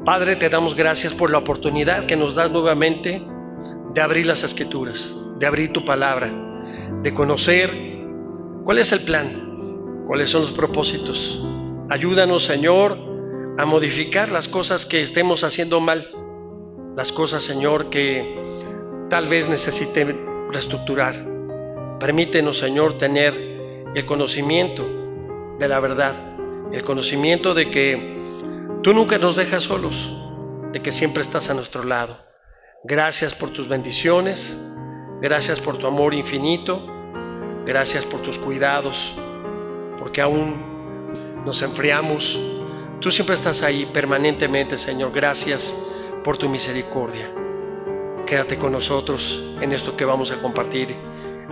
Padre, te damos gracias por la oportunidad que nos das nuevamente de abrir las Escrituras, de abrir tu palabra, de conocer cuál es el plan, cuáles son los propósitos. Ayúdanos, Señor, a modificar las cosas que estemos haciendo mal, las cosas, Señor, que tal vez necesiten reestructurar. Permítenos, Señor, tener el conocimiento de la verdad, el conocimiento de que tú nunca nos dejas solos, de que siempre estás a nuestro lado. Gracias por tus bendiciones, gracias por tu amor infinito, gracias por tus cuidados, porque aún nos enfriamos. Tú siempre estás ahí permanentemente, Señor. Gracias por tu misericordia. Quédate con nosotros en esto que vamos a compartir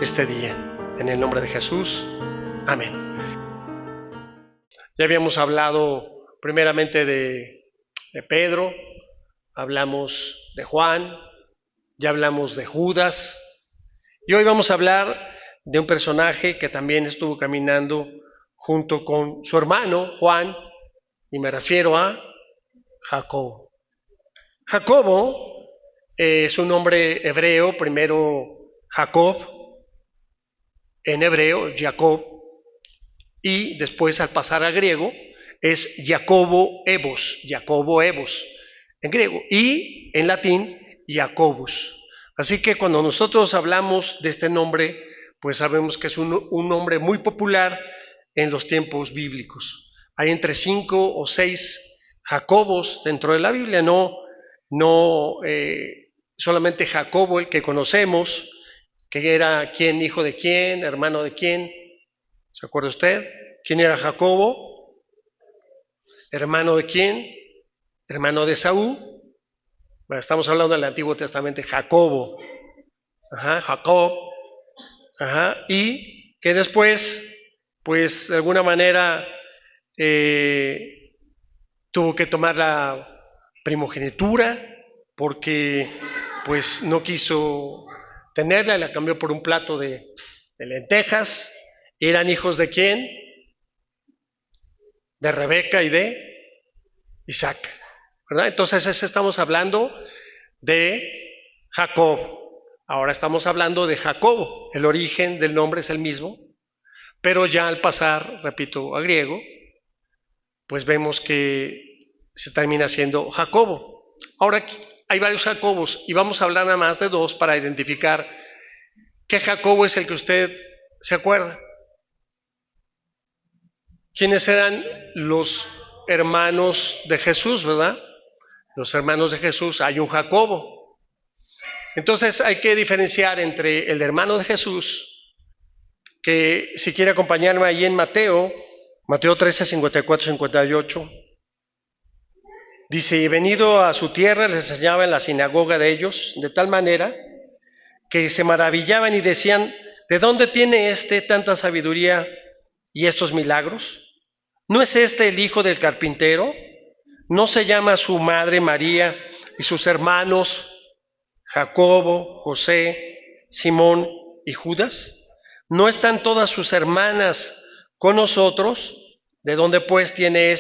este día. En el nombre de Jesús. Amén. Ya habíamos hablado primeramente de Pedro, hablamos de Juan, ya hablamos de Judas, y hoy vamos a hablar de un personaje que también estuvo caminando junto con su hermano Juan, y me refiero a Jacobo. Jacobo es un nombre hebreo, primero Jacob, en hebreo Jacob, y después al pasar al griego es Jacobo Evos en griego, y en latín Jacobus. Así que cuando nosotros hablamos de este nombre, pues sabemos que es un nombre muy popular en los tiempos bíblicos. Hay entre 5 o 6 Jacobos dentro de la Biblia, no solamente Jacobo el que conocemos, que era quién, hijo de quién, hermano de quién. ¿Se acuerda usted? ¿Quién era Jacobo? ¿Hermano de quién? Hermano de Esaú. Bueno, estamos hablando del Antiguo Testamento, Jacobo. Jacob. Y que después, pues de alguna manera, tuvo que tomar la primogenitura porque pues no quiso tenerla y la cambió por un plato de lentejas. ¿Eran hijos de quién? De Rebeca y de Isaac, ¿verdad? Entonces estamos hablando de Jacob. Ahora estamos hablando de Jacobo. El origen del nombre es el mismo, pero ya al pasar, repito, a griego, pues vemos que se termina siendo Jacobo. Ahora hay varios Jacobos y vamos a hablar nada más de 2 para identificar qué Jacobo es el que usted se acuerda. ¿Quiénes eran los hermanos de Jesús, verdad? Los hermanos de Jesús, hay un Jacobo. Entonces hay que diferenciar entre el hermano de Jesús, que si quiere acompañarme ahí en Mateo 13, 54, 58, dice, y venido a su tierra les enseñaba en la sinagoga de ellos, de tal manera que se maravillaban y decían, ¿de dónde tiene tanta sabiduría y estos milagros? ¿No es el hijo del carpintero? ¿No se llama su madre María y sus hermanos Jacobo, José, Simón y Judas? ¿No están todas sus hermanas con nosotros? ¿De dónde pues tiene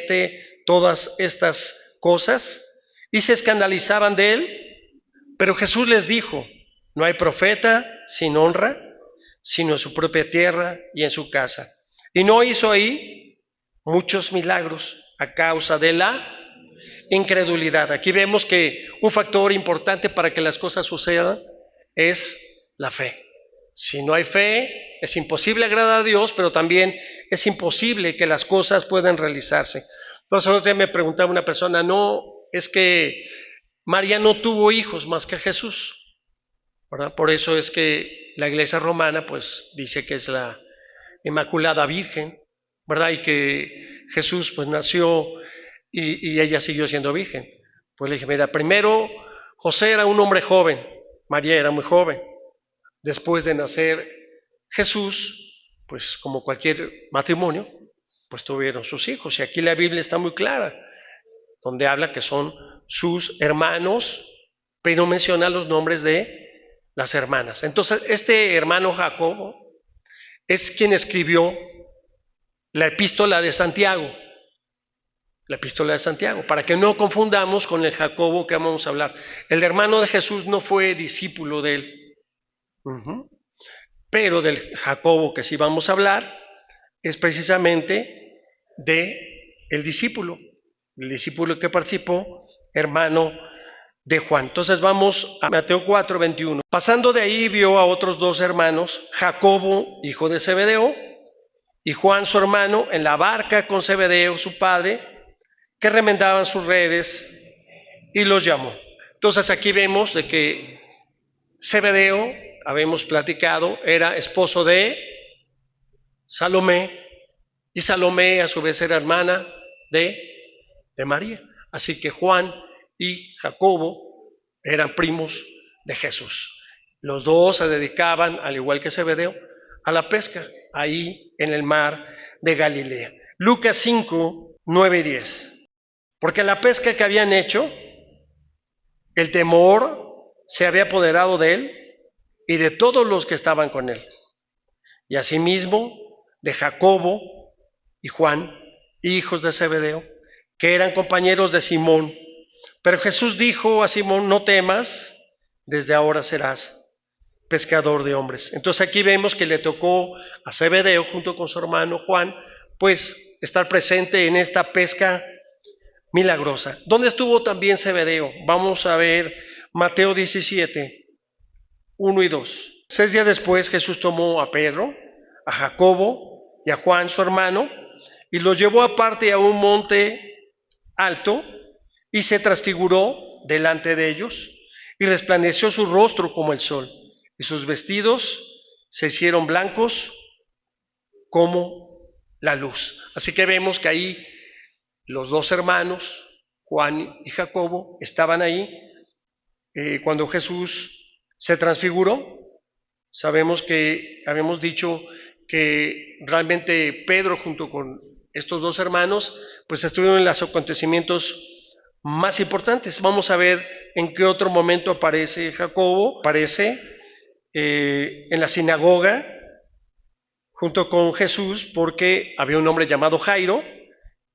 todas estas cosas? Y se escandalizaban de él. Pero Jesús les dijo, no hay profeta sin honra, sino en su propia tierra y en su casa. Y no hizo ahí muchos milagros a causa de la incredulidad. Aquí vemos que un factor importante para que las cosas sucedan es la fe. Si no hay fe, es imposible agradar a Dios, pero también es imposible que las cosas puedan realizarse. Entonces, otro día me preguntaba una persona, no, es que María no tuvo hijos más que Jesús, ¿verdad? Por eso es que la Iglesia romana pues dice que es la Inmaculada Virgen, ¿verdad? Y que Jesús pues nació y ella siguió siendo virgen. Pues le dije, mira, primero José era un hombre joven, María era muy joven. Después de nacer Jesús, pues como cualquier matrimonio, pues tuvieron sus hijos. Y aquí la Biblia está muy clara, donde habla que son sus hermanos, pero menciona los nombres de las hermanas. Entonces, este hermano Jacobo es quien escribió la epístola de Santiago. la epístola de Santiago, para que no confundamos con el Jacobo que vamos a hablar. El hermano de Jesús no fue discípulo de él, pero del Jacobo que sí vamos a hablar es precisamente de el discípulo que participó, hermano de Juan. Entonces vamos a Mateo 4, 21. Pasando de ahí vio a otros dos hermanos, Jacobo, hijo de Zebedeo, y Juan su hermano, en la barca con Zebedeo, su padre, que remendaban sus redes, y los llamó. Entonces aquí vemos de que Zebedeo, habíamos platicado, era esposo de Salomé, y Salomé a su vez era hermana de María. Así que Juan y Jacobo eran primos de Jesús. Los dos se dedicaban, al igual que Zebedeo, a la pesca, ahí en el mar de Galilea. Lucas 5, 9 y 10. Porque la pesca que habían hecho, el temor se había apoderado de él y de todos los que estaban con él. Y asimismo de Jacobo y Juan, hijos de Zebedeo, que eran compañeros de Simón. Pero Jesús dijo a Simón, no temas, desde ahora serás pescador de hombres. Entonces aquí vemos que le tocó a Zebedeo, junto con su hermano Juan, pues estar presente en esta pesca milagrosa. ¿Dónde estuvo también Zebedeo? Vamos a ver Mateo 17, 1 y 2. 6 días después Jesús tomó a Pedro, a Jacobo y a Juan su hermano, y los llevó aparte a un monte alto, y se transfiguró delante de ellos, y resplandeció su rostro como el sol, y sus vestidos se hicieron blancos como la luz. Así que vemos que ahí los dos hermanos, Juan y Jacobo, estaban ahí cuando Jesús se transfiguró. Sabemos que habíamos dicho que realmente Pedro junto con estos dos hermanos pues estuvieron en los acontecimientos más importantes. Vamos a ver en qué otro momento aparece Jacobo. Aparece en la sinagoga junto con Jesús, porque había un hombre llamado Jairo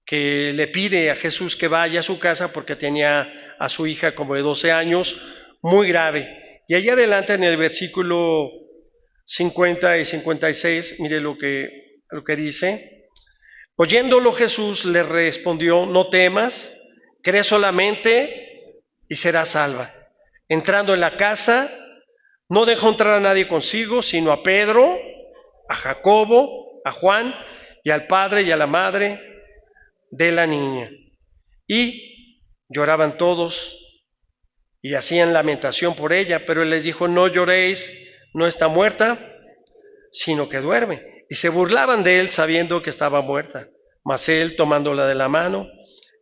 que le pide a Jesús que vaya a su casa porque tenía a su hija como de 12 años, muy grave. Y allá adelante en el versículo 50 y 56, mire lo que dice. Oyéndolo Jesús le respondió, no temas, cree solamente y serás salva. Entrando en la casa, no dejó entrar a nadie consigo, sino a Pedro, a Jacobo, a Juan y al padre y a la madre de la niña. Y lloraban todos y hacían lamentación por ella, pero él les dijo, no lloréis, no está muerta, sino que duerme. Y se burlaban de él sabiendo que estaba muerta. Mas él, tomándola de la mano,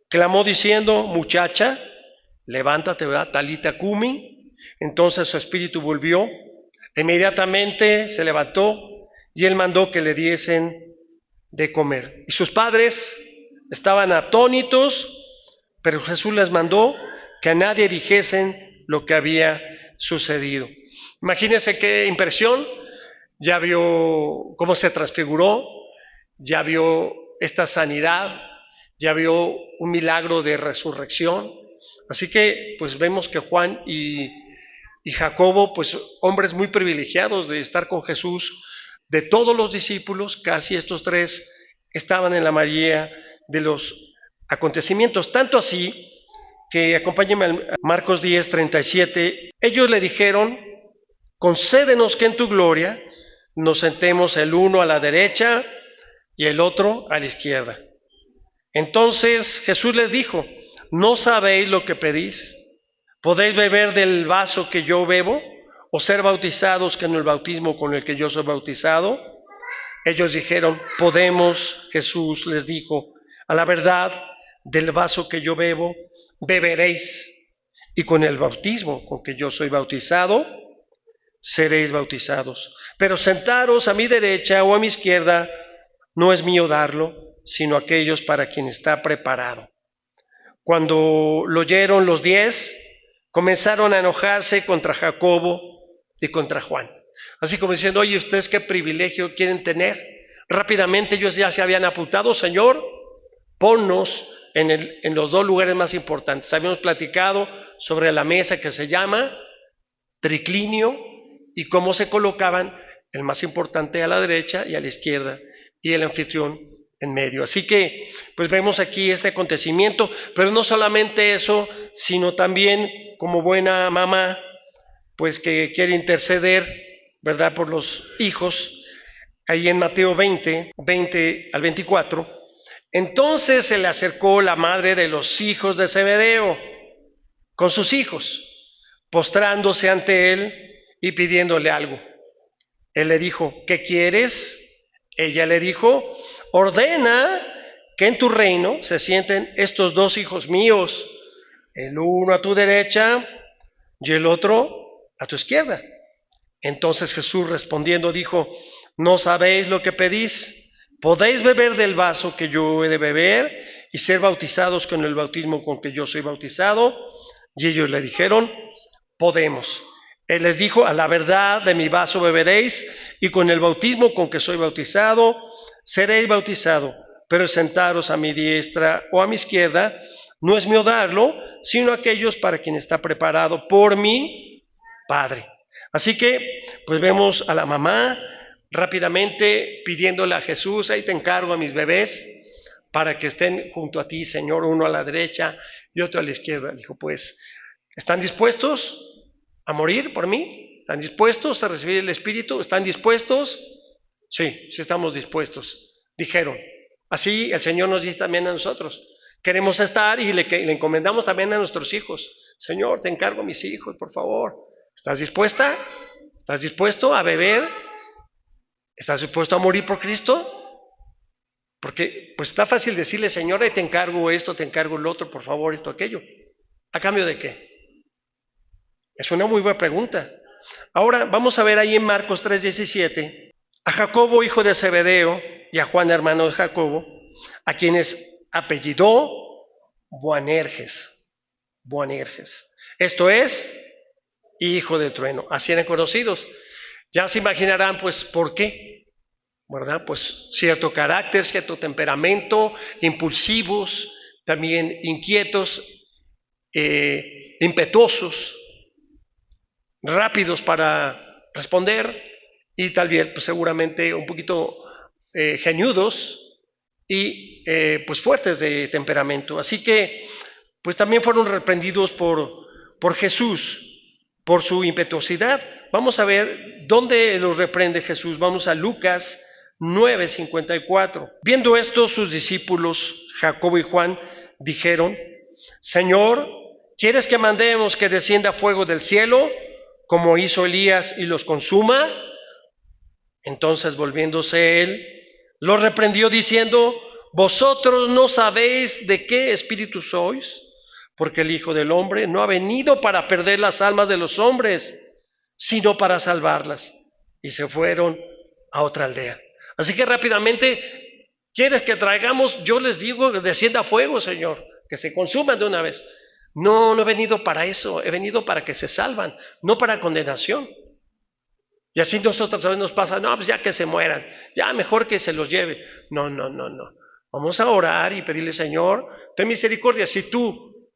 clamó diciendo, muchacha, levántate, talita cumi. Entonces su espíritu volvió, inmediatamente se levantó y él mandó que le diesen de comer. Y sus padres estaban atónitos, pero Jesús les mandó que a nadie dijesen lo que había sucedido. Imagínense qué impresión. Ya vio cómo se transfiguró, ya vio esta sanidad, ya vio un milagro de resurrección. Así que pues vemos que Juan y Jacobo, pues hombres muy privilegiados de estar con Jesús, de todos los discípulos, casi estos tres estaban en la mayoría de los acontecimientos, tanto así que acompáñenme a Marcos 10, 37, ellos le dijeron, concédenos que en tu gloria nos sentemos el uno a la derecha y el otro a la izquierda. Entonces Jesús les dijo, ¿no sabéis lo que pedís? ¿Podéis beber del vaso que yo bebo o ser bautizados con el bautismo con el que yo soy bautizado? Ellos dijeron, podemos. Jesús les dijo, a la verdad, del vaso que yo bebo, beberéis, y con el bautismo con que yo soy bautizado, seréis bautizados. Pero sentaros a mi derecha o a mi izquierda, no es mío darlo, sino aquellos para quien está preparado. Cuando lo oyeron los 10, comenzaron a enojarse contra Jacobo y contra Juan. Así como diciendo, oye, ¿ustedes qué privilegio quieren tener? Rápidamente ellos ya se habían apuntado, Señor, ponnos en los dos lugares más importantes. Habíamos platicado sobre la mesa que se llama triclinio y cómo se colocaban el más importante a la derecha y a la izquierda y el anfitrión en medio. Así que pues vemos aquí este acontecimiento, pero no solamente eso, sino también como buena mamá, pues que quiere interceder, ¿verdad?, por los hijos. Ahí en Mateo 20 al 24, entonces se le acercó la madre de los hijos de Zebedeo con sus hijos, postrándose ante él y pidiéndole algo. Él le dijo, ¿qué quieres? Ella le dijo, ordena que en tu reino se sienten estos dos hijos míos, el uno a tu derecha y el otro a tu izquierda. Entonces Jesús respondiendo dijo, no sabéis lo que pedís, podéis beber del vaso que yo he de beber y ser bautizados con el bautismo con que yo soy bautizado. Y ellos le dijeron, podemos. Él les dijo, a la verdad de mi vaso beberéis y con el bautismo con que soy bautizado seréis bautizado, pero sentaros a mi diestra o a mi izquierda no es mío darlo, sino aquellos para quien está preparado por mi Padre. Así que pues vemos a la mamá rápidamente pidiéndole a Jesús, ahí te encargo a mis bebés para que estén junto a ti, Señor, uno a la derecha y otro a la izquierda. Dijo, pues, ¿están dispuestos a morir por mí? ¿Están dispuestos a recibir el Espíritu? ¿Están dispuestos? Sí, sí estamos dispuestos, dijeron. Así el Señor nos dice también a nosotros. Queremos estar y le encomendamos también a nuestros hijos. Señor, te encargo a mis hijos, por favor. ¿Estás dispuesta? ¿Estás dispuesto a beber? ¿Estás dispuesto a morir por Cristo? Porque pues está fácil decirle, Señor, te encargo esto, te encargo lo otro, por favor, esto, aquello. ¿A cambio de qué? Es una muy buena pregunta. Ahora vamos a ver ahí en Marcos 3:17 a Jacobo, hijo de Zebedeo, y a Juan, hermano de Jacobo, a quienes apellidó Boanerges. Boanerges. Esto es, hijo del trueno. Así eran conocidos. Ya se imaginarán, pues, ¿por qué? ¿Verdad? Pues cierto carácter, cierto temperamento, impulsivos, también inquietos, impetuosos, rápidos para responder y también pues, seguramente un poquito geñudos y pues fuertes de temperamento. Así que pues también fueron reprendidos por Jesús por su impetuosidad. Vamos a ver dónde los reprende Jesús. Vamos a Lucas 9:54. Viendo esto, sus discípulos Jacobo y Juan dijeron, Señor, ¿quieres que mandemos que descienda fuego del cielo, como hizo Elías y los consuma? Entonces volviéndose él, los reprendió diciendo, vosotros no sabéis de qué espíritu sois, porque el Hijo del Hombre no ha venido para perder las almas de los hombres, sino para salvarlas. Y se fueron a otra aldea. Así que rápidamente, ¿quieres que traigamos? Yo les digo que descienda fuego, Señor, que se consuman de una vez. No he venido para eso, he venido para que se salvan, no para condenación. Y así nosotros a veces nos pasa, no, pues ya que se mueran, ya mejor que se los lleve. No. Vamos a orar y pedirle, Señor, ten misericordia. Si tú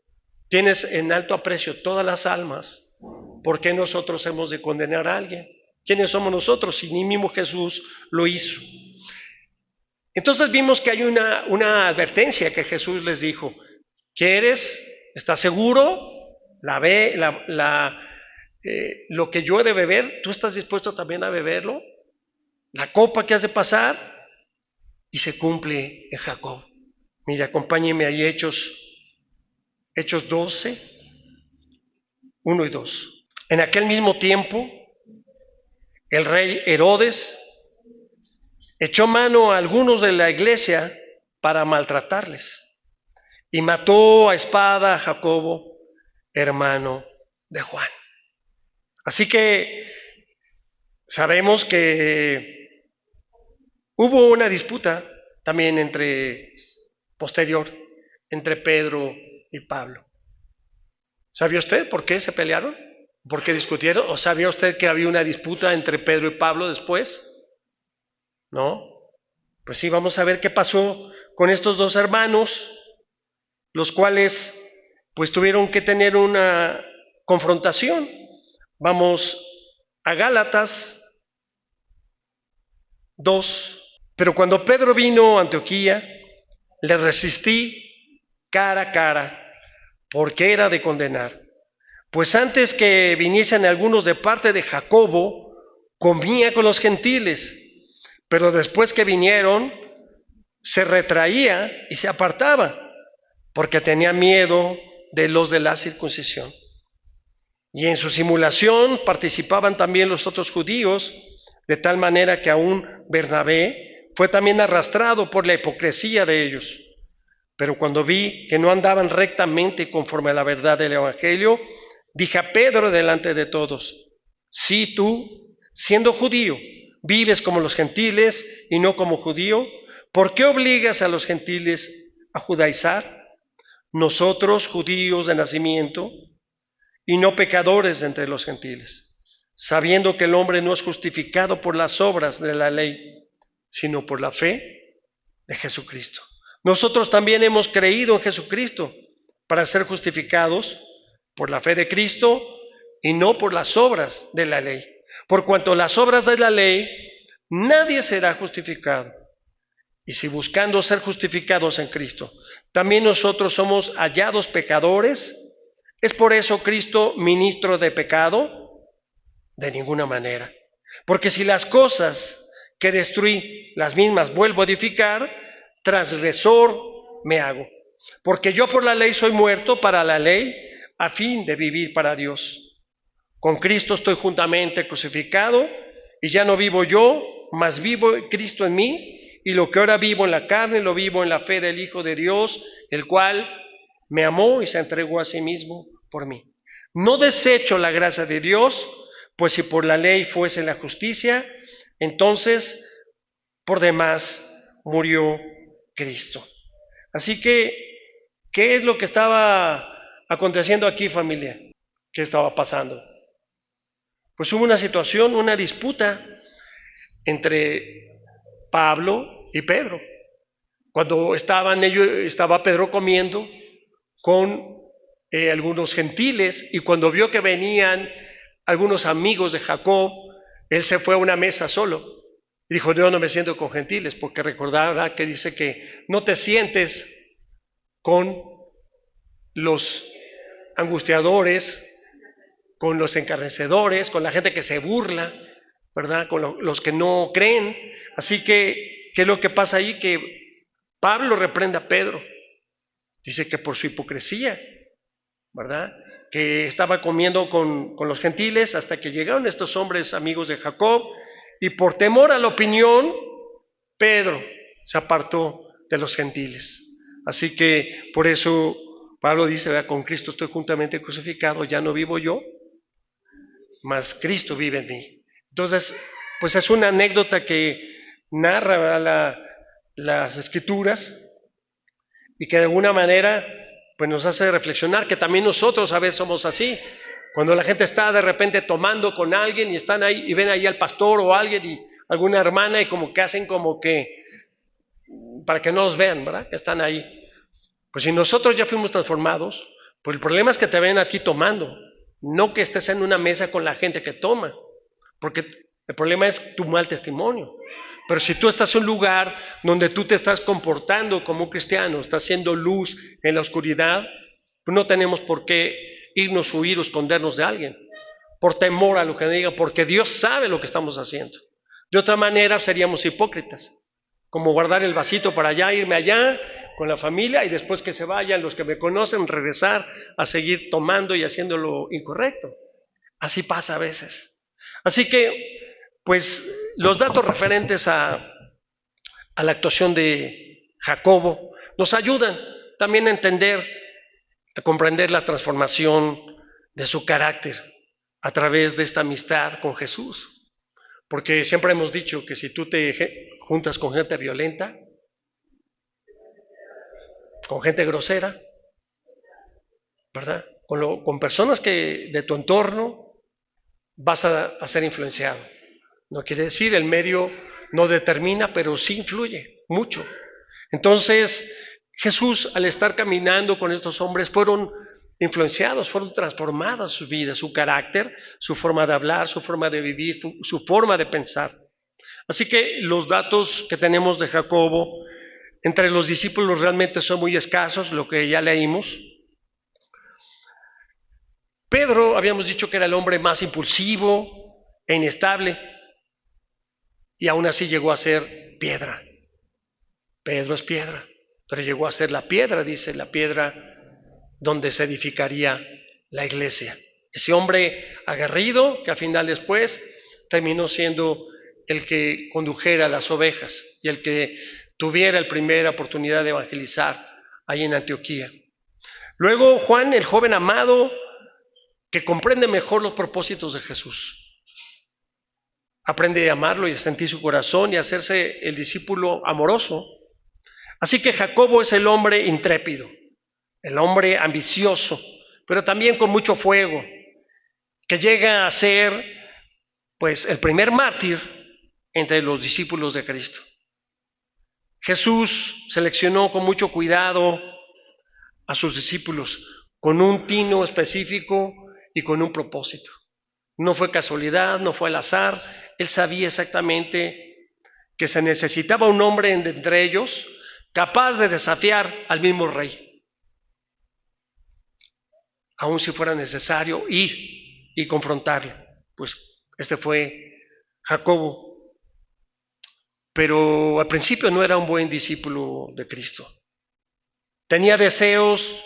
tienes en alto aprecio todas las almas, ¿por qué nosotros hemos de condenar a alguien? ¿Quiénes somos nosotros si ni mismo Jesús lo hizo? Entonces vimos que hay una advertencia que Jesús les dijo. ¿Quieres? ¿Estás seguro? Lo que yo he de beber, ¿tú estás dispuesto también a beberlo? La copa que has de pasar, y se cumple en Jacob. Mira, acompáñenme ahí Hechos 12, 1 y 2. En aquel mismo tiempo, el rey Herodes echó mano a algunos de la iglesia para maltratarles y mató a espada a Jacobo, hermano de Juan. Así que sabemos que hubo una disputa también posterior entre Pedro y Pablo. ¿Sabía usted por qué se pelearon? ¿Por qué discutieron? ¿O sabía usted que había una disputa entre Pedro y Pablo después? ¿No? Pues sí, vamos a ver qué pasó con estos dos hermanos. los cuales pues tuvieron que tener una confrontación. Vamos a Gálatas 2. Pero cuando Pedro vino a Antioquía, le resistí cara a cara, porque era de condenar. Pues antes que viniesen algunos de parte de Jacobo, comía con los gentiles, pero después que vinieron, se retraía y se apartaba, porque tenía miedo de los de la circuncisión. Y en su simulación participaban también los otros judíos, de tal manera que aún Bernabé fue también arrastrado por la hipocresía de ellos. Pero cuando vi que no andaban rectamente conforme a la verdad del Evangelio, dije a Pedro delante de todos: si tú, siendo judío, vives como los gentiles y no como judío, ¿por qué obligas a los gentiles a judaizar? Nosotros, judíos de nacimiento, y no pecadores de entre los gentiles, sabiendo que el hombre no es justificado por las obras de la ley, sino por la fe de Jesucristo. Nosotros también hemos creído en Jesucristo para ser justificados por la fe de Cristo y no por las obras de la ley. Por cuanto las obras de la ley, nadie será justificado. Y si buscando ser justificados en Cristo, también nosotros somos hallados pecadores, ¿es por eso Cristo ministro de pecado? De ninguna manera. Porque si las cosas que destruí, las mismas vuelvo a edificar, transgresor me hago. Porque yo por la ley soy muerto para la ley, a fin de vivir para Dios. Con Cristo estoy juntamente crucificado, y ya no vivo yo, mas vivo Cristo en mí, y lo que ahora vivo en la carne, lo vivo en la fe del Hijo de Dios, el cual me amó y se entregó a sí mismo por mí. No desecho la gracia de Dios, pues si por la ley fuese la justicia, entonces por demás murió Cristo. Así que, ¿qué es lo que estaba aconteciendo aquí, familia? ¿Qué estaba pasando? Pues hubo una situación, una disputa entre Pablo y Pedro. Cuando estaba Pedro comiendo con algunos gentiles, y cuando vio que venían algunos amigos de Jacob, él se fue a una mesa solo y dijo: yo no me siento con gentiles, porque recordaba que dice que no te sientes con los angustiadores, con los encarnecedores, con la gente que se burla, ¿verdad? Con los que no creen. Así que, ¿qué es lo que pasa ahí? Que Pablo reprende a Pedro. Dice que por su hipocresía, ¿verdad? Que estaba comiendo con los gentiles hasta que llegaron estos hombres amigos de Jacob, y por temor a la opinión, Pedro se apartó de los gentiles. Así que por eso Pablo dice: ¿verdad? Con Cristo estoy juntamente crucificado, ya no vivo yo, mas Cristo vive en mí. Entonces, pues es una anécdota que narra las Escrituras, y que de alguna manera pues nos hace reflexionar que también nosotros a veces somos así. Cuando la gente está de repente tomando con alguien y están ahí y ven ahí al pastor o alguien y alguna hermana, y como que hacen como que para que no los vean, ¿verdad? Que están ahí. Pues si nosotros ya fuimos transformados, pues el problema es que te ven a ti tomando, no que estés en una mesa con la gente que toma, porque el problema es tu mal testimonio. Pero si tú estás en un lugar donde tú te estás comportando como un cristiano, estás haciendo luz en la oscuridad, pues no tenemos por qué irnos, huir o escondernos de alguien, por temor a lo que digan, porque Dios sabe lo que estamos haciendo. De otra manera seríamos hipócritas, como guardar el vasito para allá, irme allá con la familia, y después que se vayan los que me conocen, regresar a seguir tomando y haciendo lo incorrecto. Así pasa a veces. Así que, pues, los datos referentes a la actuación de Jacobo nos ayudan también a entender, a comprender la transformación de su carácter a través de esta amistad con Jesús. Porque siempre hemos dicho que si tú te juntas con gente violenta, con gente grosera, ¿verdad? Con personas que de tu entorno, vas a ser influenciado. No quiere decir, el medio no determina, pero sí influye mucho. Entonces, Jesús, al estar caminando con estos hombres, fueron influenciados, fueron transformadas sus vidas, su carácter, su forma de hablar, su forma de vivir, su forma de pensar. Así que los datos que tenemos de Jacobo entre los discípulos realmente son muy escasos, lo que ya leímos. Pedro, habíamos dicho que era el hombre más impulsivo e inestable, y aún así llegó a ser piedra. Pedro es piedra, pero llegó a ser la piedra, dice, la piedra donde se edificaría la iglesia. Ese hombre aguerrido que al final después terminó siendo el que condujera las ovejas y el que tuviera la primera oportunidad de evangelizar ahí en Antioquía. Luego Juan, el joven amado, que comprende mejor los propósitos de Jesús. Aprende a amarlo y a sentir su corazón y a hacerse el discípulo amoroso. Así que Jacobo es el hombre intrépido, el hombre ambicioso, pero también con mucho fuego, que llega a ser pues el primer mártir entre los discípulos de Cristo. Jesús seleccionó con mucho cuidado a sus discípulos, con un tino específico y con un propósito. No fue casualidad, no fue al azar. Él sabía exactamente que se necesitaba un hombre entre ellos capaz de desafiar al mismo rey, aun si fuera necesario ir y confrontarlo. Pues este fue Jacobo, pero al principio no era un buen discípulo de Cristo. Tenía deseos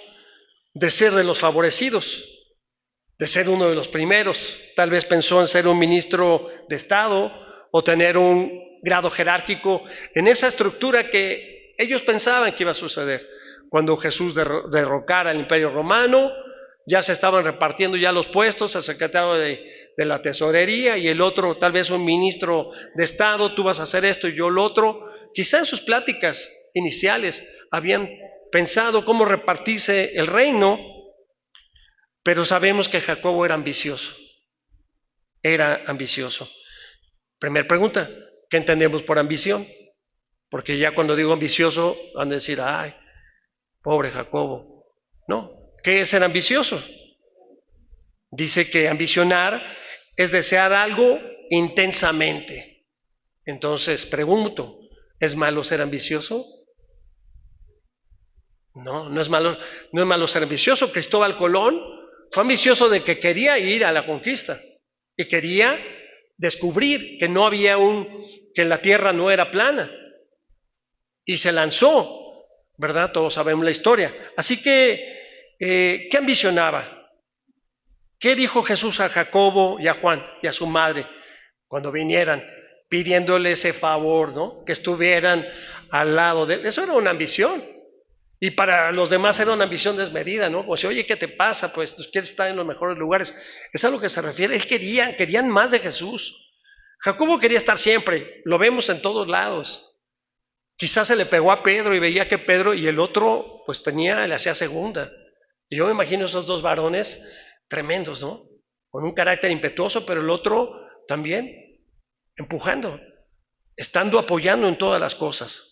de ser de los favorecidos, de ser uno de los primeros. Tal vez pensó en ser un ministro de Estado o tener un grado jerárquico en esa estructura que ellos pensaban que iba a suceder. Cuando Jesús derrocara el Imperio Romano, ya se estaban repartiendo ya los puestos, el secretario de la tesorería y el otro, tal vez un ministro de Estado, tú vas a hacer esto y yo lo otro. Quizá en sus pláticas iniciales habían pensado cómo repartirse el reino, pero sabemos que Jacobo era ambicioso. Era ambicioso. Primera pregunta, ¿qué entendemos por ambición? Porque ya cuando digo ambicioso van a decir, ay, pobre Jacobo. No, ¿qué es ser ambicioso? Dice que ambicionar es desear algo intensamente. Entonces, pregunto, ¿es malo ser ambicioso? No, no es malo ser ambicioso. Cristóbal Colón fue ambicioso de que quería ir a la conquista y quería descubrir que no había que la tierra no era plana. Y se lanzó, ¿verdad? Todos sabemos la historia. Así que, ¿qué ambicionaba? ¿Qué dijo Jesús a Jacobo y a Juan y a su madre cuando vinieran pidiéndole ese favor, ¿no? Que estuvieran al lado de él? Eso era una ambición. Y para los demás era una ambición desmedida, ¿no? O sea, oye, ¿qué te pasa? Pues tú quieres estar en los mejores lugares. Es a lo que se refiere. Querían más de Jesús. Jacobo quería estar siempre. Lo vemos en todos lados. Quizás se le pegó a Pedro y veía que Pedro y el otro, pues le hacía segunda. Y yo me imagino esos dos varones tremendos, ¿no? Con un carácter impetuoso, pero el otro también empujando, estando apoyando en todas las cosas.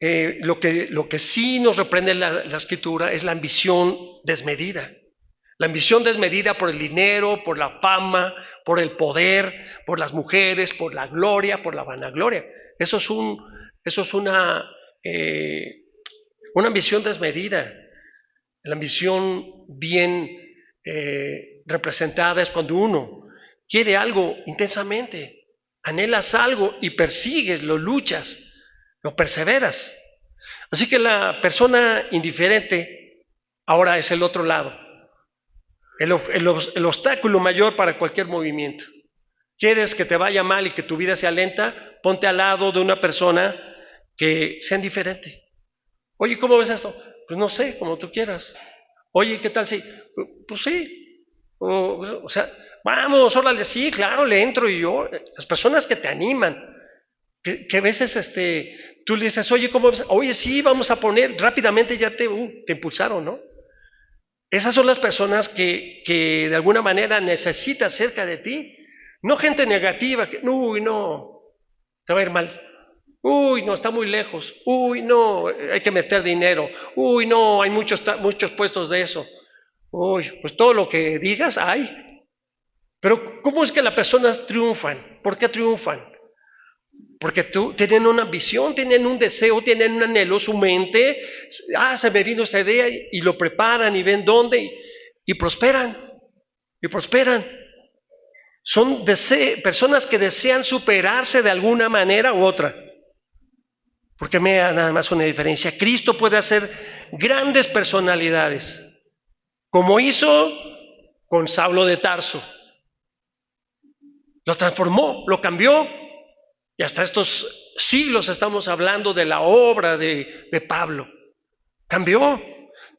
Lo que sí nos reprende la escritura es la ambición desmedida. La ambición desmedida por el dinero, por la fama, por el poder, por las mujeres, por la gloria, por la vanagloria. Eso es una ambición desmedida. La ambición bien representada es cuando uno quiere algo intensamente, anhelas algo y persigues, lo luchas, lo perseveras. Así que la persona indiferente ahora es el otro lado, el obstáculo mayor para cualquier movimiento. ¿Quieres que te vaya mal y que tu vida sea lenta? Ponte al lado de una persona que sea indiferente. Oye, ¿cómo ves esto? Pues no sé, como tú quieras. Oye, ¿qué tal si? Pues sí. O sea, vamos, órale, sí, claro, le entro y yo. Las personas que te animan, que a veces tú le dices, oye, ¿cómo ves? Oye, sí, vamos a poner, rápidamente ya te impulsaron, ¿no? Esas son las personas que de alguna manera necesitas cerca de ti. No gente negativa, que, uy, no, te va a ir mal. Uy, no, está muy lejos. Uy, no, hay que meter dinero. Uy, no, hay muchos puestos de eso. Uy, pues todo lo que digas hay. Pero ¿cómo es que las personas triunfan? ¿Por qué triunfan? Porque tienen una visión, tienen un deseo, tienen un anhelo, su mente, se me vino esta idea y lo preparan y ven dónde y prosperan, y prosperan. Son personas que desean superarse de alguna manera u otra. Porque me da nada más una diferencia. Cristo puede hacer grandes personalidades, como hizo con Saulo de Tarso. Lo transformó, lo cambió. Y hasta estos siglos estamos hablando de la obra de Pablo. Cambió.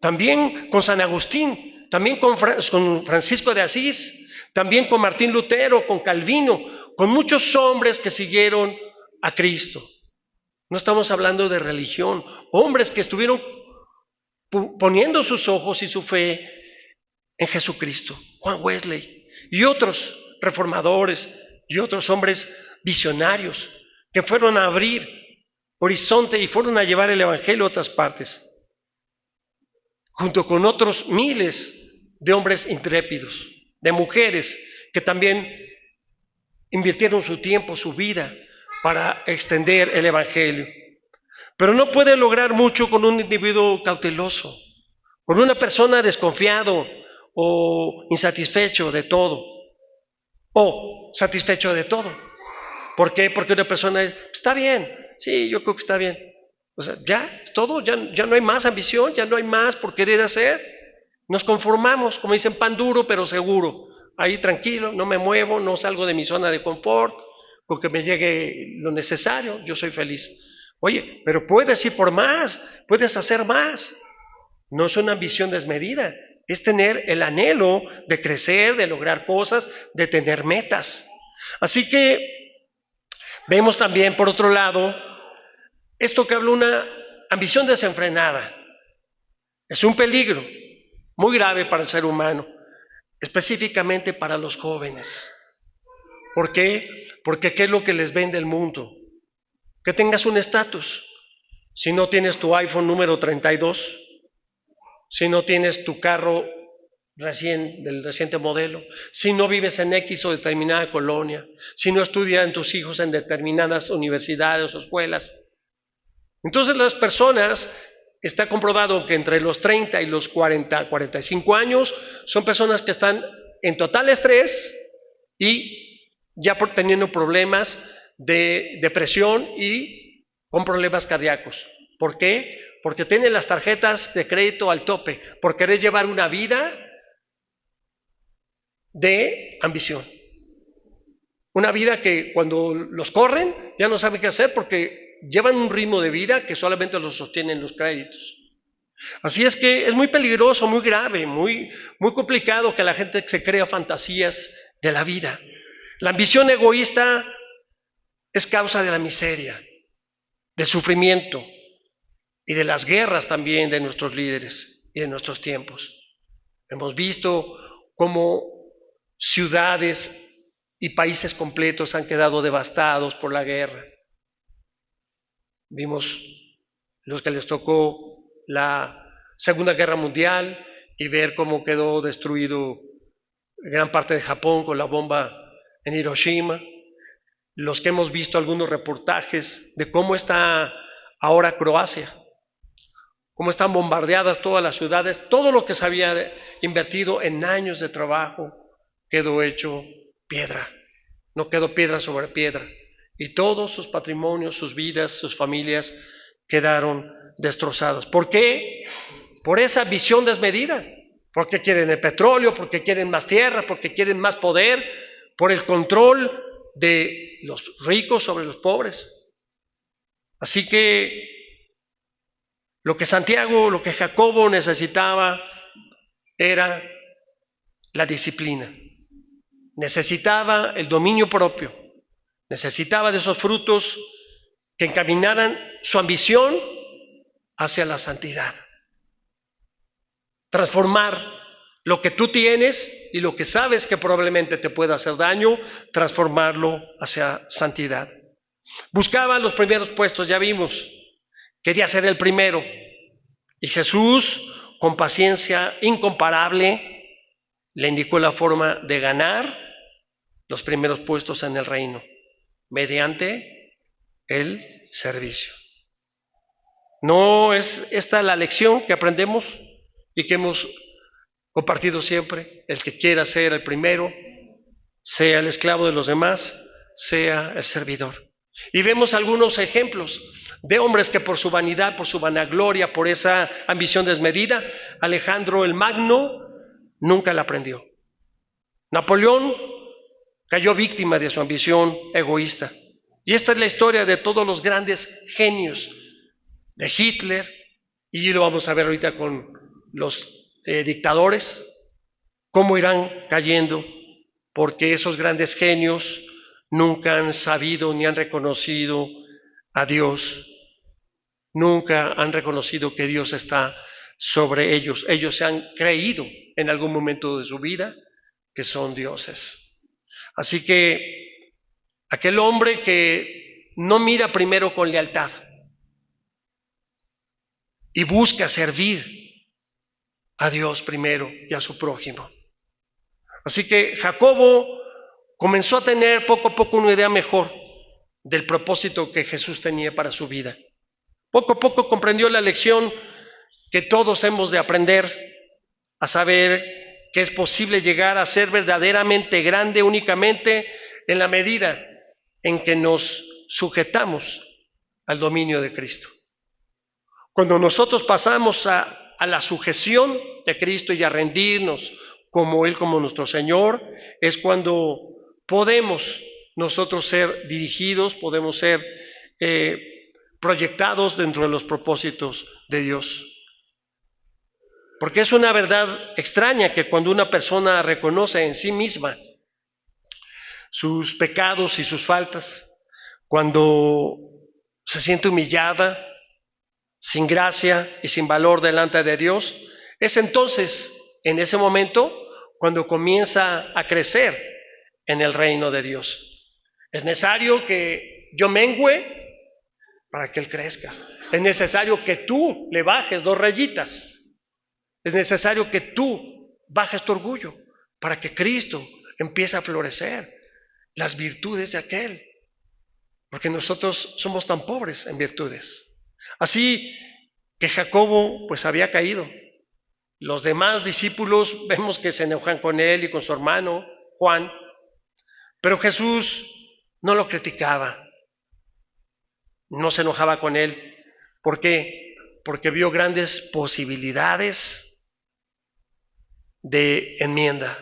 También con San Agustín, también con Francisco de Asís, también con Martín Lutero, con Calvino, con muchos hombres que siguieron a Cristo. No estamos hablando de religión, hombres que estuvieron poniendo sus ojos y su fe en Jesucristo. Juan Wesley y otros reformadores y otros hombres visionarios que fueron a abrir horizonte y fueron a llevar el evangelio a otras partes, junto con otros miles de hombres intrépidos, de mujeres que también invirtieron su tiempo, su vida para extender el evangelio. Pero no puede lograr mucho con un individuo cauteloso, con una persona desconfiado o insatisfecho de todo, o satisfecho de todo. ¿Por qué? Porque una persona está bien, sí, yo creo que está bien. O sea, ya es todo, ya no hay más ambición, ya no hay más por querer hacer. Nos conformamos, como dicen, pan duro pero seguro. Ahí tranquilo, no me muevo, no salgo de mi zona de confort, porque me llegue lo necesario, yo soy feliz. Oye, pero puedes ir por más, puedes hacer más. No es una ambición desmedida, es tener el anhelo de crecer, de lograr cosas, de tener metas. Así que vemos también, por otro lado, esto que habla una ambición desenfrenada. Es un peligro muy grave para el ser humano, específicamente para los jóvenes. ¿Por qué? Porque ¿qué es lo que les vende el mundo? Que tengas un estatus. Si no tienes tu iPhone número 32, si no tienes tu carro del reciente modelo, si no vives en X o determinada colonia, si no estudian tus hijos en determinadas universidades o escuelas. Entonces las personas, está comprobado que entre los 30 y los 40, 45 años, son personas que están en total estrés y ya teniendo problemas de depresión y con problemas cardíacos. ¿Por qué? Porque tienen las tarjetas de crédito al tope, por querer llevar una vida de ambición. Una vida que cuando los corren ya no saben qué hacer porque llevan un ritmo de vida que solamente los sostienen los créditos. Así es que es muy peligroso, muy grave, muy complicado que la gente se crea fantasías de la vida. La ambición egoísta es causa de la miseria, del sufrimiento y de las guerras también de nuestros líderes y de nuestros tiempos. Hemos visto cómo ciudades y países completos han quedado devastados por la guerra. Vimos los que les tocó la Segunda Guerra Mundial y ver cómo quedó destruido gran parte de Japón con la bomba en Hiroshima. Los que hemos visto algunos reportajes de cómo está ahora Croacia, cómo están bombardeadas todas las ciudades, todo lo que se había invertido en años de trabajo quedó hecho piedra, no quedó piedra sobre piedra. Y todos sus patrimonios, sus vidas, sus familias quedaron destrozados. ¿Por qué? Por esa visión desmedida. Porque quieren el petróleo, porque quieren más tierra, porque quieren más poder, por el control de los ricos sobre los pobres. Así que lo que Santiago, lo que Jacobo necesitaba era la disciplina. Necesitaba el dominio propio. Necesitaba de esos frutos que encaminaran su ambición hacia la santidad. Transformar lo que tú tienes y lo que sabes que probablemente te pueda hacer daño, transformarlo hacia santidad. Buscaba los primeros puestos, ya vimos. Quería ser el primero. Y Jesús, con paciencia incomparable, le indicó la forma de ganar los primeros puestos en el reino, mediante el servicio. ¿No es esta la lección que aprendemos y que hemos compartido siempre? El que quiera ser el primero, sea el esclavo de los demás, sea el servidor. Y vemos algunos ejemplos de hombres que por su vanidad, por su vanagloria, por esa ambición desmedida, Alejandro el Magno nunca la aprendió. Napoleón cayó víctima de su ambición egoísta. Y esta es la historia de todos los grandes genios, de Hitler, y lo vamos a ver ahorita con los dictadores, cómo irán cayendo, porque esos grandes genios nunca han sabido ni han reconocido a Dios, nunca han reconocido que Dios está sobre ellos. Ellos se han creído en algún momento de su vida que son dioses. Así que aquel hombre que no mira primero con lealtad y busca servir a Dios primero y a su prójimo. Así que Jacobo comenzó a tener poco a poco una idea mejor del propósito que Jesús tenía para su vida. Poco a poco comprendió la lección que todos hemos de aprender, a saber que es posible llegar a ser verdaderamente grande únicamente en la medida en que nos sujetamos al dominio de Cristo. Cuando nosotros pasamos a la sujeción de Cristo y a rendirnos como Él, como nuestro Señor, es cuando podemos nosotros ser dirigidos, podemos ser proyectados dentro de los propósitos de Dios. Porque es una verdad extraña que cuando una persona reconoce en sí misma sus pecados y sus faltas, cuando se siente humillada, sin gracia y sin valor delante de Dios, es entonces, en ese momento, cuando comienza a crecer en el reino de Dios. Es necesario que yo mengüe para que Él crezca. Es necesario que tú le bajes 2 rayitas. Es necesario que tú bajes tu orgullo para que Cristo empiece a florecer las virtudes de aquel. Porque nosotros somos tan pobres en virtudes. Así que Jacobo pues había caído. Los demás discípulos vemos que se enojan con él y con su hermano Juan, pero Jesús no lo criticaba, no se enojaba con él. ¿Por qué? Porque vio grandes posibilidades de enmienda.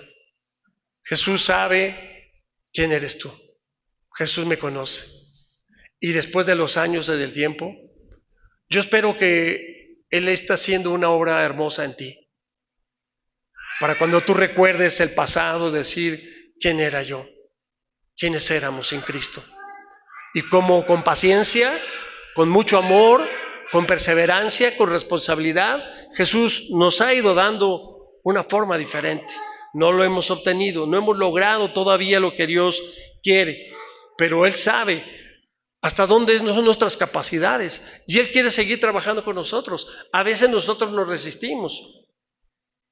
Jesús sabe quién eres tú. Jesús me conoce. Y después de los años y del tiempo, yo espero que Él está haciendo una obra hermosa en ti. Para cuando tú recuerdes el pasado, decir, ¿quién era yo? ¿Quiénes éramos sin Cristo? Y cómo con paciencia, con mucho amor, con perseverancia, con responsabilidad, Jesús nos ha ido dando una forma diferente. No lo hemos obtenido, no hemos logrado todavía lo que Dios quiere, pero Él sabe hasta dónde son nuestras capacidades y Él quiere seguir trabajando con nosotros. A veces nosotros nos resistimos,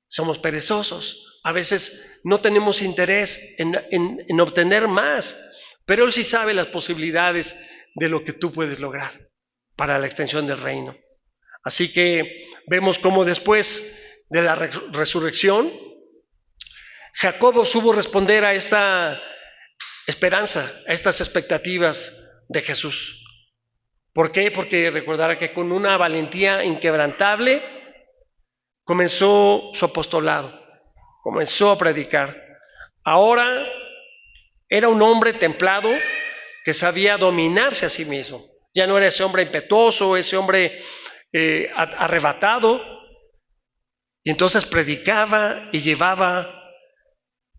somos perezosos, a veces no tenemos interés en obtener más, pero Él sí sabe las posibilidades de lo que tú puedes lograr para la extensión del reino. Así que vemos cómo después de la resurrección, Jacobo supo responder a esta esperanza, a estas expectativas de Jesús. ¿Por qué? Porque recordará que con una valentía inquebrantable comenzó su apostolado, comenzó a predicar. Ahora era un hombre templado que sabía dominarse a sí mismo. Ya no era ese hombre impetuoso, ese hombre arrebatado. Y entonces predicaba y llevaba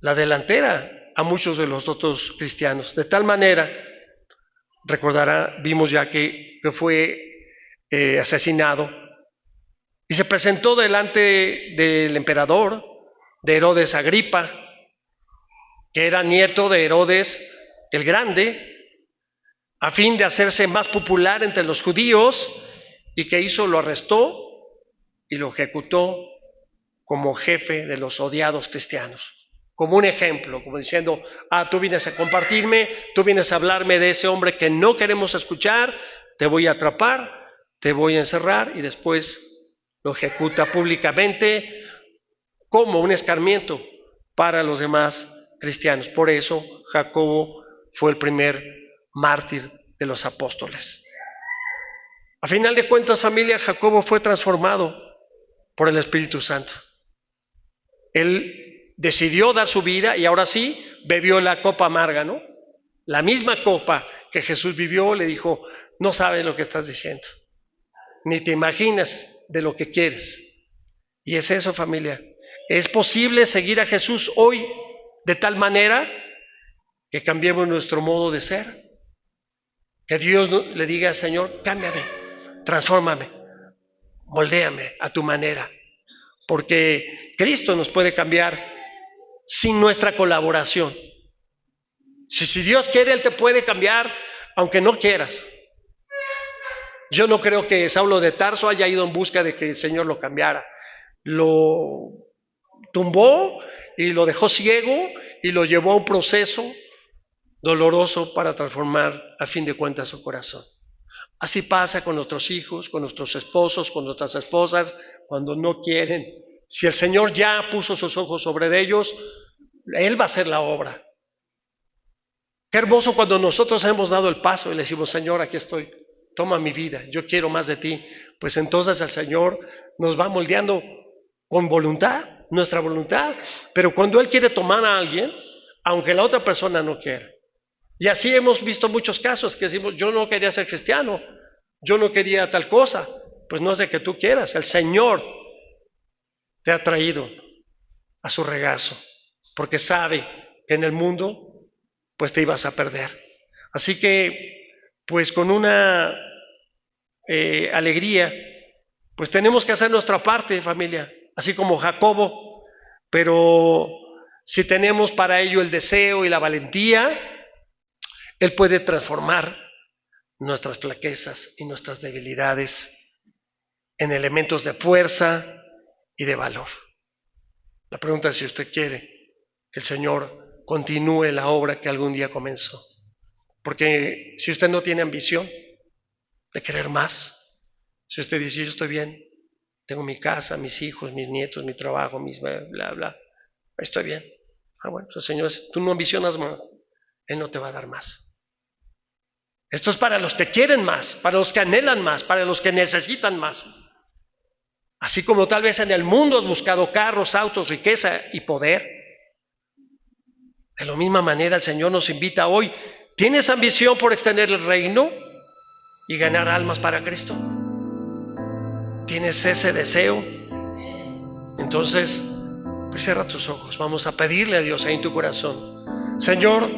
la delantera a muchos de los otros cristianos. De tal manera, recordará, vimos ya que fue asesinado y se presentó delante del emperador, de Herodes Agripa, que era nieto de Herodes el Grande, a fin de hacerse más popular entre los judíos. ¿Y qué hizo? Lo arrestó y lo ejecutó como jefe de los odiados cristianos. Como un ejemplo, como diciendo, tú vienes a compartirme, tú vienes a hablarme de ese hombre que no queremos escuchar, te voy a atrapar, te voy a encerrar, y después lo ejecuta públicamente como un escarmiento para los demás cristianos. Por eso Jacobo fue el primer mártir de los apóstoles. A final de cuentas, familia, Jacobo fue transformado por el Espíritu Santo. Él decidió dar su vida y ahora sí bebió la copa amarga, ¿no? La misma copa que Jesús vivió. Le dijo, no sabes lo que estás diciendo, ni te imaginas de lo que quieres. Y es eso, familia. Es posible seguir a Jesús hoy de tal manera que cambiemos nuestro modo de ser. Que Dios le diga, Señor, cámbiame, transfórmame, moldéame a tu manera. Porque Cristo nos puede cambiar sin nuestra colaboración. Si Dios quiere, Él te puede cambiar aunque no quieras. Yo no creo que Saulo de Tarso haya ido en busca de que el Señor lo cambiara. Lo tumbó y lo dejó ciego y lo llevó a un proceso doloroso para transformar a fin de cuentas su corazón. Así pasa con nuestros hijos, con nuestros esposos, con nuestras esposas, cuando no quieren. Si el Señor ya puso sus ojos sobre ellos, Él va a hacer la obra. Qué hermoso cuando nosotros hemos dado el paso y le decimos, Señor, aquí estoy, toma mi vida, yo quiero más de ti. Pues entonces el Señor nos va moldeando con voluntad, nuestra voluntad. Pero cuando Él quiere tomar a alguien, aunque la otra persona no quiere. Y así hemos visto muchos casos que decimos, yo no quería ser cristiano, yo no quería tal cosa. Pues no es de que tú quieras, el Señor te ha traído a su regazo, porque sabe que en el mundo pues te ibas a perder. Así que pues con una alegría pues tenemos que hacer nuestra parte, familia, así como Jacobo. Pero si tenemos para ello el deseo y la valentía, Él puede transformar nuestras flaquezas y nuestras debilidades en elementos de fuerza y de valor. La pregunta es si usted quiere que el Señor continúe la obra que algún día comenzó. Porque si usted no tiene ambición de querer más, si usted dice, yo estoy bien, tengo mi casa, mis hijos, mis nietos, mi trabajo, mis bla, bla, estoy bien. Bueno, pues Señor, tú no ambicionas más, Él no te va a dar más. Esto es para los que quieren más, para los que anhelan más, para los que necesitan más. Así como tal vez en el mundo has buscado carros, autos, riqueza y poder. De la misma manera el Señor nos invita hoy. ¿Tienes ambición por extender el reino y ganar almas para Cristo? ¿Tienes ese deseo? Entonces, pues cierra tus ojos. Vamos a pedirle a Dios ahí en tu corazón. Señor,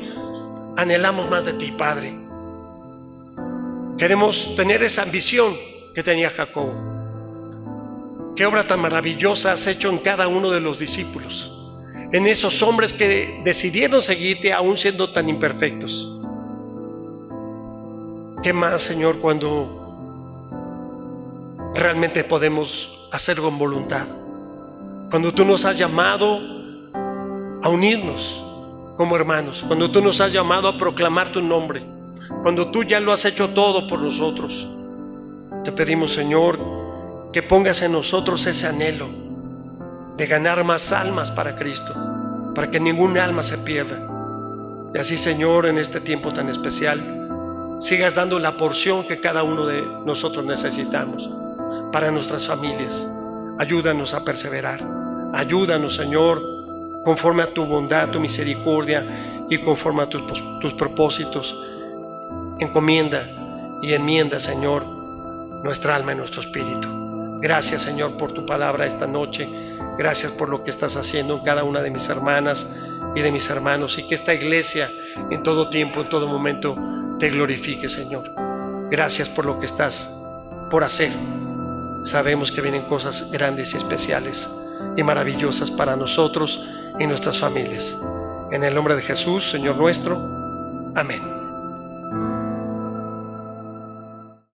anhelamos más de ti, Padre. Queremos tener esa ambición que tenía Jacobo. Qué obra tan maravillosa has hecho en cada uno de los discípulos, en esos hombres que decidieron seguirte aún siendo tan imperfectos. ¿Qué más, Señor, cuando realmente podemos hacer con voluntad? Cuando tú nos has llamado a unirnos como hermanos, cuando tú nos has llamado a proclamar tu nombre, cuando tú ya lo has hecho todo por nosotros. Te pedimos, Señor, que pongas en nosotros ese anhelo de ganar más almas para Cristo, para que ningún alma se pierda. Y así, Señor, en este tiempo tan especial, sigas dando la porción que cada uno de nosotros necesitamos para nuestras familias. Ayúdanos a perseverar. Ayúdanos, Señor, conforme a tu bondad, tu misericordia y conforme a tus propósitos. Encomienda y enmienda, Señor, nuestra alma y nuestro espíritu. Gracias, Señor, por tu palabra esta noche. Gracias por lo que estás haciendo en cada una de mis hermanas y de mis hermanos, y que esta iglesia en todo tiempo, en todo momento, te glorifique, Señor. Gracias por lo que estás por hacer. Sabemos que vienen cosas grandes y especiales y maravillosas para nosotros y nuestras familias. En el nombre de Jesús, Señor nuestro. Amén.